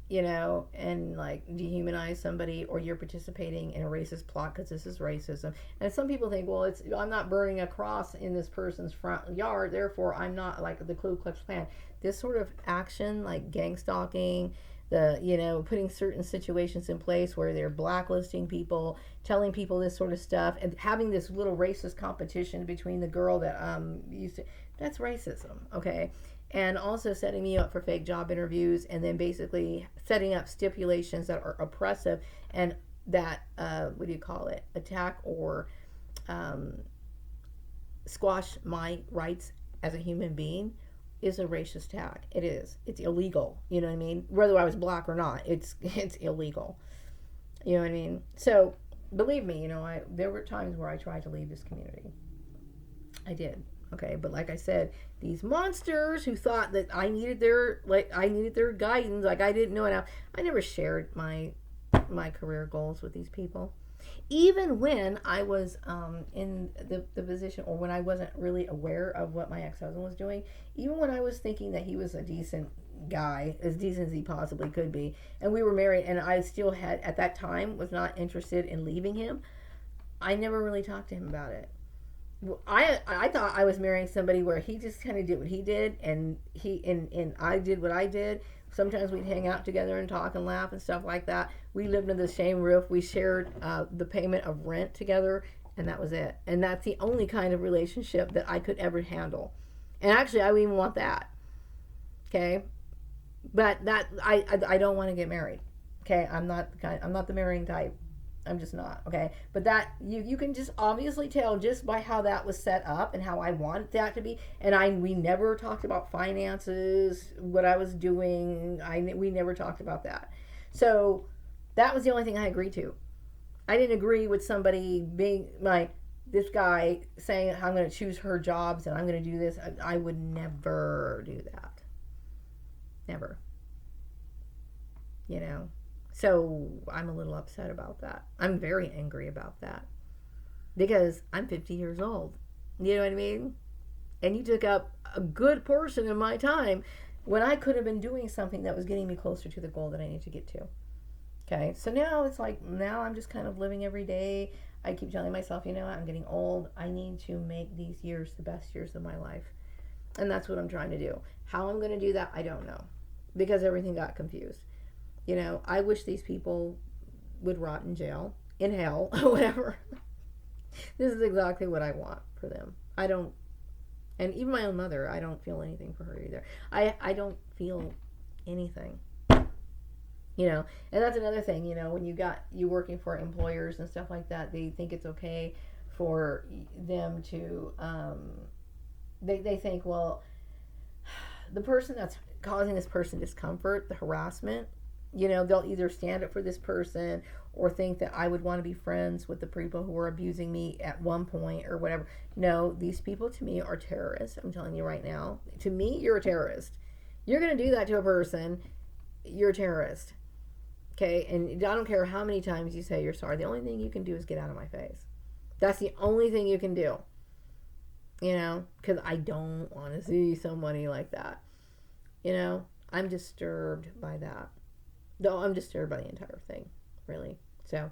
you know, and like dehumanize somebody, or you're participating in a racist plot because this is racism. And some people think, well, I'm not burning a cross in this person's front yard, therefore I'm not like the Ku Klux Klan. This sort of action, like gang stalking, putting certain situations in place where they're blacklisting people, telling people this sort of stuff, and having this little racist competition between the girl that that's racism, okay? And also setting me up for fake job interviews, and then basically setting up stipulations that are oppressive and that, attack or squash my rights as a human being is a racist attack. It is. It's illegal. You know what I mean? Whether I was black or not, it's illegal. You know what I mean? So, believe me, you know, there were times where I tried to leave this community. I did. Okay, but like I said, these monsters who thought that I needed their guidance, like I didn't know it. I never shared my career goals with these people, even when I was in the position, or when I wasn't really aware of what my ex-husband was doing. Even when I was thinking that he was a decent guy, as decent as he possibly could be, and we were married, and I still had at that time was not interested in leaving him. I never really talked to him about it. I thought I was marrying somebody where he just kind of did what he did, and I did what I did. Sometimes we'd hang out together and talk and laugh and stuff like that. We lived under the same roof. We shared the payment of rent together, and that was it. And that's the only kind of relationship that I could ever handle. And actually, I would even want that. Okay, but that I don't want to get married. Okay, I'm not the marrying type. I'm just not, okay? But that, you can just obviously tell just by how that was set up and how I wanted that to be. And we never talked about finances, what I was doing. We never talked about that. So that was the only thing I agreed to. I didn't agree with somebody being this guy saying I'm going to choose her jobs and I'm going to do this. I would never do that. Never. You know? So I'm a little upset about that. I'm very angry about that. Because I'm 50 years old. You know what I mean? And you took up a good portion of my time when I could have been doing something that was getting me closer to the goal that I need to get to. Okay, so now it's like, now I'm just kind of living every day. I keep telling myself, you know, I'm getting old. I need to make these years the best years of my life. And that's what I'm trying to do. How I'm going to do that, I don't know, because everything got confused. You know, I wish these people would rot in jail, in hell, whatever. This is exactly what I want for them. I don't, and even my own mother, I don't feel anything for her either. I don't feel anything. You know, and that's another thing, you know, when you working for employers and stuff like that, they think it's okay for them to, they think, well, the person that's causing this person discomfort, the harassment, you know, they'll either stand up for this person or think that I would want to be friends with the people who were abusing me at one point or whatever. No, these people to me are terrorists. I'm telling you right now. To me, you're a terrorist. You're going to do that to a person, you're a terrorist. Okay? And I don't care how many times you say you're sorry. The only thing you can do is get out of my face. That's the only thing you can do. You know? Because I don't want to see somebody like that. You know? I'm disturbed by that. No, I'm disturbed by the entire thing, really. So,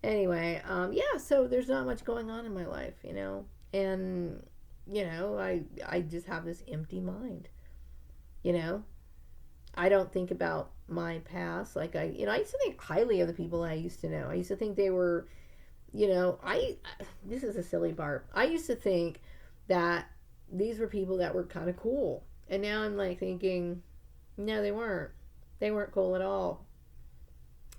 anyway, yeah, so there's not much going on in my life, you know, and, you know, I just have this empty mind, you know. I don't think about my past, like I used to think highly of the people I used to know. I used to think they were, you know, this is a silly part. I used to think that these were people that were kind of cool, and now I'm like thinking, no, they weren't. They weren't cool at all.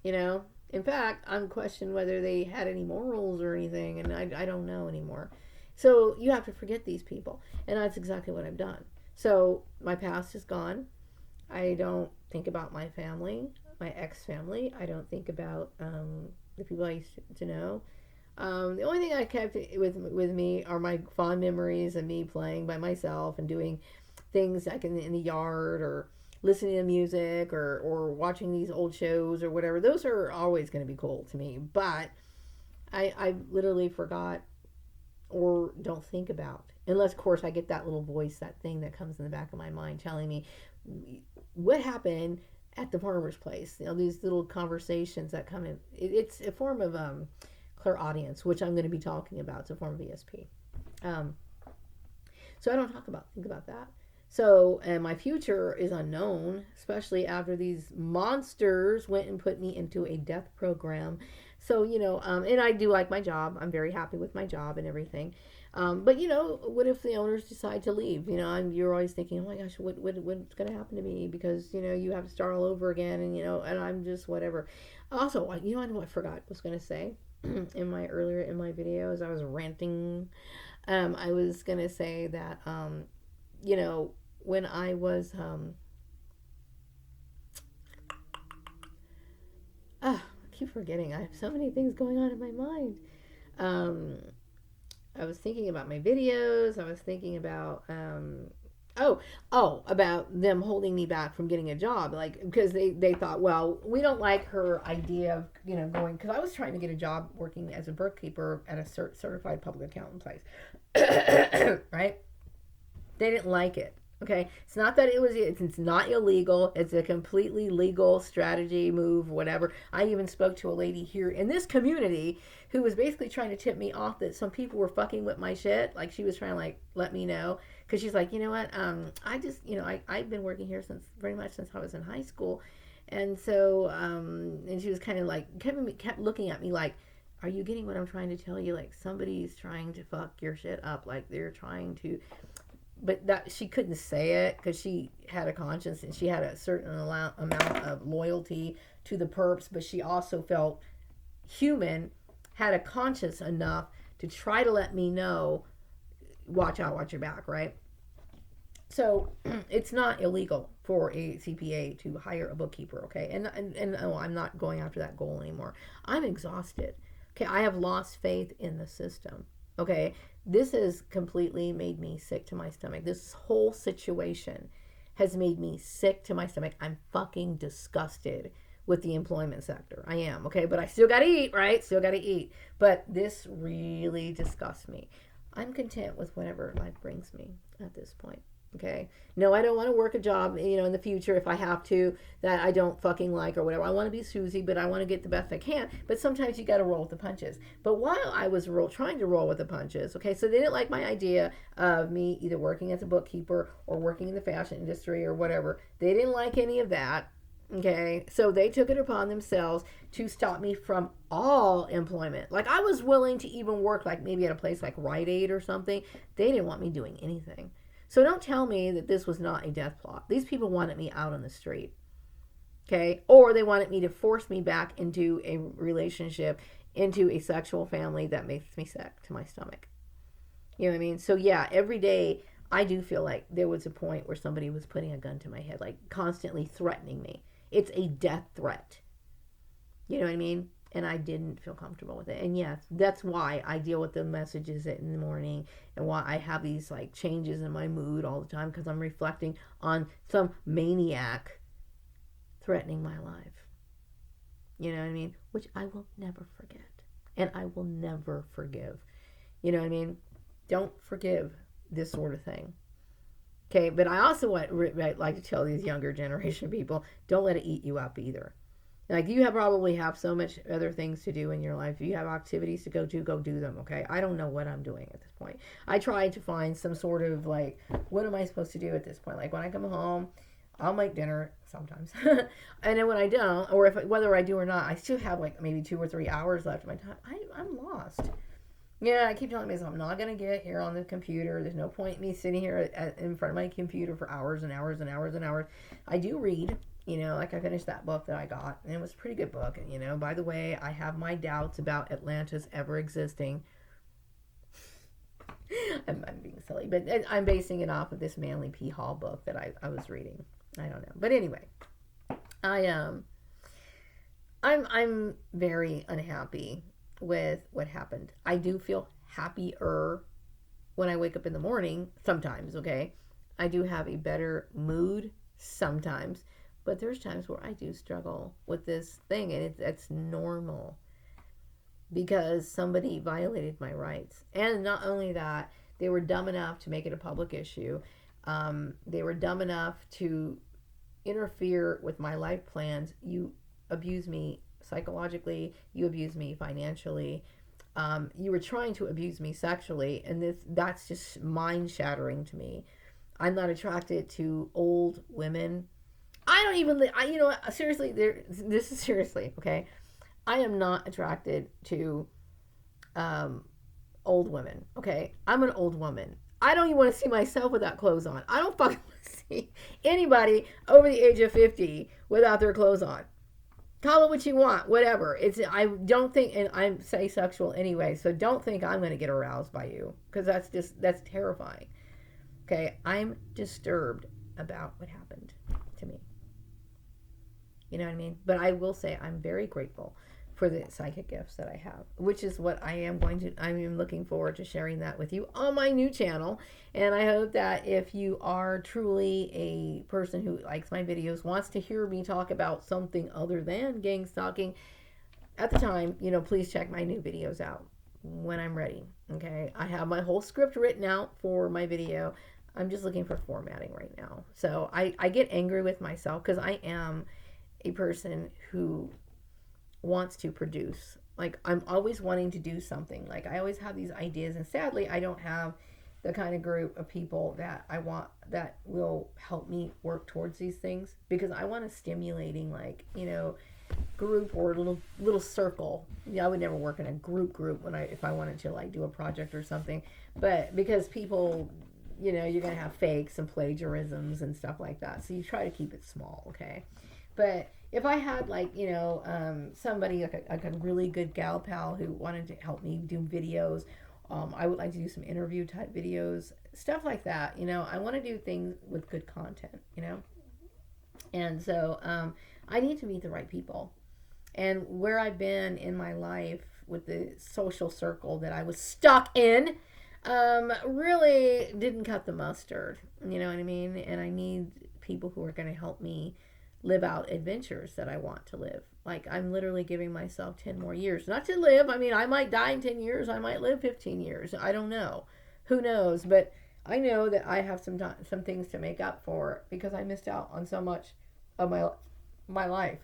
You know, in fact, I'm questioning whether they had any morals or anything, and I don't know anymore. So you have to forget these people, and that's exactly what I've done. So my past is gone. I don't think about my family, my ex-family. I don't think about the people I used to know. The only thing I kept with me are my fond memories of me playing by myself and doing things like in the yard or listening to music or watching these old shows or whatever. Those are always going to be cool to me. But I literally forgot or don't think about. Unless, of course, I get that little voice, that thing that comes in the back of my mind telling me what happened at the farmer's place. You know, these little conversations that come in. It's a form of clairaudience, which I'm going to be talking about. It's a form of ESP. So I don't think about that. So, and my future is unknown, especially after these monsters went and put me into a death program. So, you know, and I do like my job. I'm very happy with my job and everything. But, you know, what if the owners decide to leave? You know, you're always thinking, oh my gosh, what's going to happen to me? Because, you know, you have to start all over again, and, you know, and I'm just whatever. Also, you know, I know I forgot what I was going to say in my videos. I was ranting. I was going to say that, you know, when I was, I keep forgetting. I have so many things going on in my mind. I was thinking about my videos. I was thinking about, about them holding me back from getting a job. Like, because they thought, well, we don't like her idea of, you know, going, because I was trying to get a job working as a bookkeeper at a certified public accountant place. Right? They didn't like it. Okay, it's not that it's not illegal. It's a completely legal strategy move, whatever. I even spoke to a lady here in this community who was basically trying to tip me off that some people were fucking with my shit. Like, she was trying to, like, let me know. Because she's like, you know what, I just, you know, I've been working here pretty much since I was in high school. And so, and she was kind of like, kept looking at me like, are you getting what I'm trying to tell you? Like, somebody's trying to fuck your shit up. Like, they're trying to... But that she couldn't say it because she had a conscience and she had a certain amount of loyalty to the perps, but she also felt human, had a conscience enough to try to let me know, watch out, watch your back, right? So it's not illegal for a CPA to hire a bookkeeper, okay? And no, I'm not going after that goal anymore. I'm exhausted. Okay, I have lost faith in the system. Okay, this has completely made me sick to my stomach. This whole situation has made me sick to my stomach. I'm fucking disgusted with the employment sector. I am, okay? But I still got to eat, right? Still got to eat. But this really disgusts me. I'm content with whatever life brings me at this point. Okay. No, I don't want to work a job, in the future if I have to, that I don't fucking like or whatever. I want to be Susie, but I want to get the best I can. But sometimes you got to roll with the punches. But while I was trying to roll with the punches, okay, so they didn't like my idea of me either working as a bookkeeper or working in the fashion industry or whatever. They didn't like any of that. Okay, so they took it upon themselves to stop me from all employment. Like, I was willing to even work, like maybe at a place like Rite Aid or something. They didn't want me doing anything. So don't tell me that this was not a death plot. These people wanted me out on the street. Okay? Or they wanted me to force me back into a relationship, into a sexual family that makes me sick to my stomach. You know what I mean? So yeah, every day I do feel like there was a point where somebody was putting a gun to my head, like constantly threatening me. It's a death threat. You know what I mean? And I didn't feel comfortable with it. And yes, that's why I deal with the messages in the morning and why I have these like changes in my mood all the time, because I'm reflecting on some maniac threatening my life. You know what I mean? Which I will never forget. And I will never forgive. You know what I mean? Don't forgive this sort of thing. Okay, but I also like to tell these younger generation people, don't let it eat you up either. Like, you probably have so much other things to do in your life. If you have activities to go do them, okay? I don't know what I'm doing at this point. I try to find some sort of, like, what am I supposed to do at this point? Like, when I come home, I'll make dinner sometimes. And then when I don't, or whether I do or not, I still have, like, maybe 2 or 3 hours left of my time. I'm lost. Yeah, I keep telling myself I'm not going to get here on the computer. There's no point in me sitting here in front of my computer for hours and hours and hours and hours. I do read. Like I finished that book that I got, and it was a pretty good book. And, by the way, I have my doubts about Atlantis ever existing. I'm being silly, but I'm basing it off of this Manly P. Hall book that I was reading. I don't know. But anyway, I'm very unhappy with what happened. I do feel happier when I wake up in the morning sometimes, okay? I do have a better mood sometimes. But there's times where I do struggle with this thing, and it's normal because somebody violated my rights. And not only that, they were dumb enough to make it a public issue. They were dumb enough to interfere with my life plans. You abuse me psychologically. You abuse me financially. You were trying to abuse me sexually, and that's just mind-shattering to me. I'm not attracted to old women. I don't even, seriously, this is seriously, okay? I am not attracted to old women, okay? I'm an old woman. I don't even want to see myself without clothes on. I don't fucking want to see anybody over the age of 50 without their clothes on. Call it what you want, whatever. I don't think, and I'm asexual anyway, so don't think I'm going to get aroused by you, because that's terrifying. Okay, I'm disturbed about what happened to me. You know what I mean? But I will say I'm very grateful for the psychic gifts that I have, which is what I am looking forward to sharing that with you on my new channel. And I hope that if you are truly a person who likes my videos, wants to hear me talk about something other than gang stalking, at the time, please check my new videos out when I'm ready. Okay? I have my whole script written out for my video. I'm just looking for formatting right now. So I get angry with myself because I am a person who wants to produce. Like, I'm always wanting to do something. Like, I always have these ideas, and sadly I don't have the kind of group of people that I want that will help me work towards these things, because I want a stimulating, like, group or a little circle. I would never work in a group if I wanted to, like, do a project or something. But because people, you're going to have fakes and plagiarisms and stuff like that, so you try to keep it small, okay? But if I had, like, somebody like a really good gal pal who wanted to help me do videos, I would like to do some interview type videos, stuff like that. I want to do things with good content, and so I need to meet the right people. And where I've been in my life with the social circle that I was stuck in, really didn't cut the mustard. You know what I mean? And I need people who are going to help me live out adventures that I want to live. Like, I'm literally giving myself 10 more years. Not to live. I mean, I might die in 10 years. I might live 15 years. I don't know. Who knows? But I know that I have some things to make up for because I missed out on so much of my life.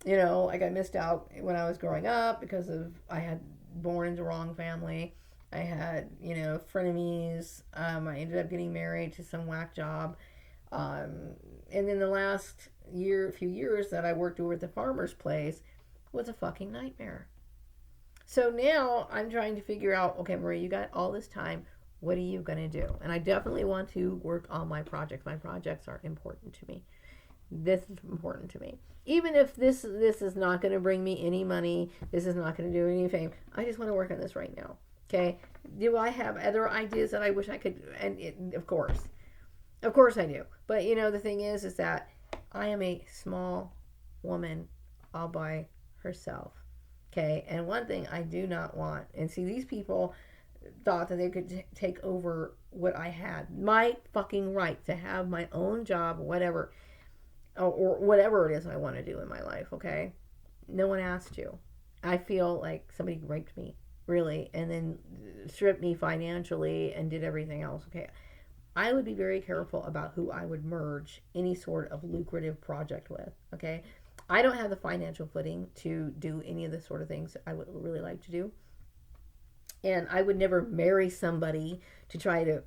You know, like I missed out when I was growing up because of I had born into the wrong family. I had, frenemies. I ended up getting married to some whack job. And then the last few years that I worked over at the farmer's place was a fucking nightmare. So now I'm trying to figure out, okay, Marie, you got all this time. What are you going to do? And I definitely want to work on my projects. My projects are important to me. This is important to me. Even if this is not going to bring me any money, this is not going to do any fame, I just want to work on this right now. Okay? Do I have other ideas that I wish I could? Of course I do. But the thing is that I am a small woman all by herself. Okay? And one thing I do not want, and see, these people thought that they could take over what I had. My fucking right to have my own job, whatever, or whatever it is I want to do in my life, okay? No one asked you. I feel like somebody raped me, really, and then stripped me financially and did everything else, okay? I would be very careful about who I would merge any sort of lucrative project with, okay? I don't have the financial footing to do any of the sort of things that I would really like to do. And I would never marry somebody to try to,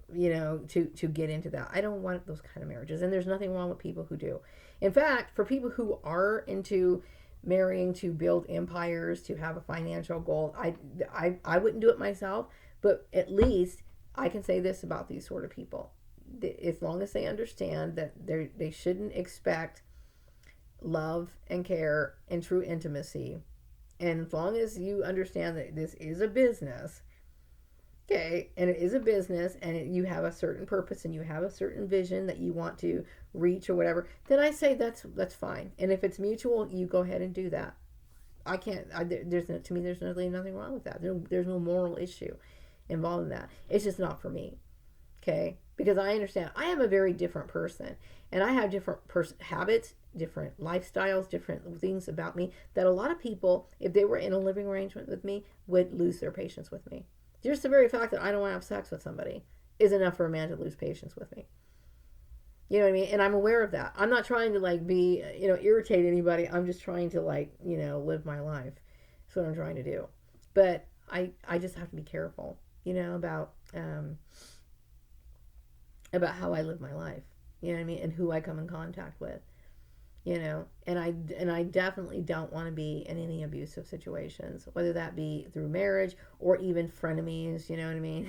to get into that. I don't want those kind of marriages. And there's nothing wrong with people who do. In fact, for people who are into marrying to build empires, to have a financial goal, I wouldn't do it myself. But at least I can say this about these sort of people. As long as they understand that they shouldn't expect love and care and true intimacy. And as long as you understand that this is a business, okay, and it is a business, and you have a certain purpose, and you have a certain vision that you want to reach or whatever, then I say that's fine. And if it's mutual, you go ahead and do that. To me, there's really nothing wrong with that. There's no moral issue involved in that. It's just not for me, okay? Because I understand I am a very different person, and I have different habits, different lifestyles, different things about me that a lot of people, if they were in a living arrangement with me, would lose their patience with me. Just the very fact that I don't want to have sex with somebody is enough for a man to lose patience with me. You know what I mean? And I'm aware of that. I'm not trying to be, irritate anybody. I'm just trying to live my life. That's what I'm trying to do. But I just have to be careful, about how I live my life. You know what I mean? And who I come in contact with. And I definitely don't want to be in any abusive situations, whether that be through marriage or even frenemies, you know what I mean?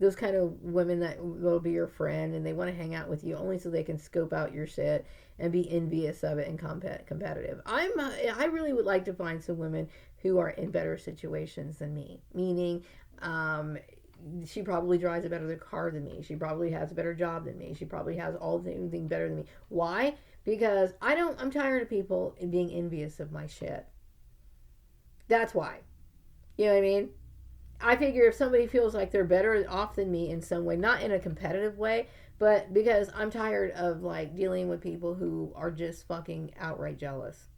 Those kind of women that will be your friend and they want to hang out with you only so they can scope out your shit and be envious of it and competitive. I really would like to find some women who are in better situations than me, meaning, she probably drives a better car than me. She probably has a better job than me. She probably has everything better than me. Why? Because I'm tired of people being envious of my shit. That's why. You know what I mean? I figure if somebody feels like they're better off than me in some way, not in a competitive way, but because I'm tired of dealing with people who are just fucking outright jealous.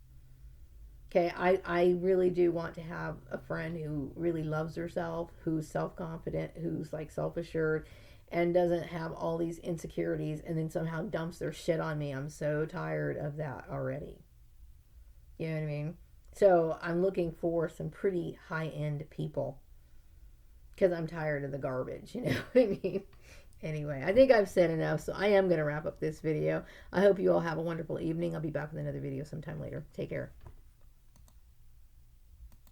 Okay, I really do want to have a friend who really loves herself, who's self-confident, who's self-assured, and doesn't have all these insecurities and then somehow dumps their shit on me. I'm so tired of that already. You know what I mean? So I'm looking for some pretty high-end people because I'm tired of the garbage, you know what I mean? Anyway, I think I've said enough, so I am going to wrap up this video. I hope you all have a wonderful evening. I'll be back with another video sometime later. Take care.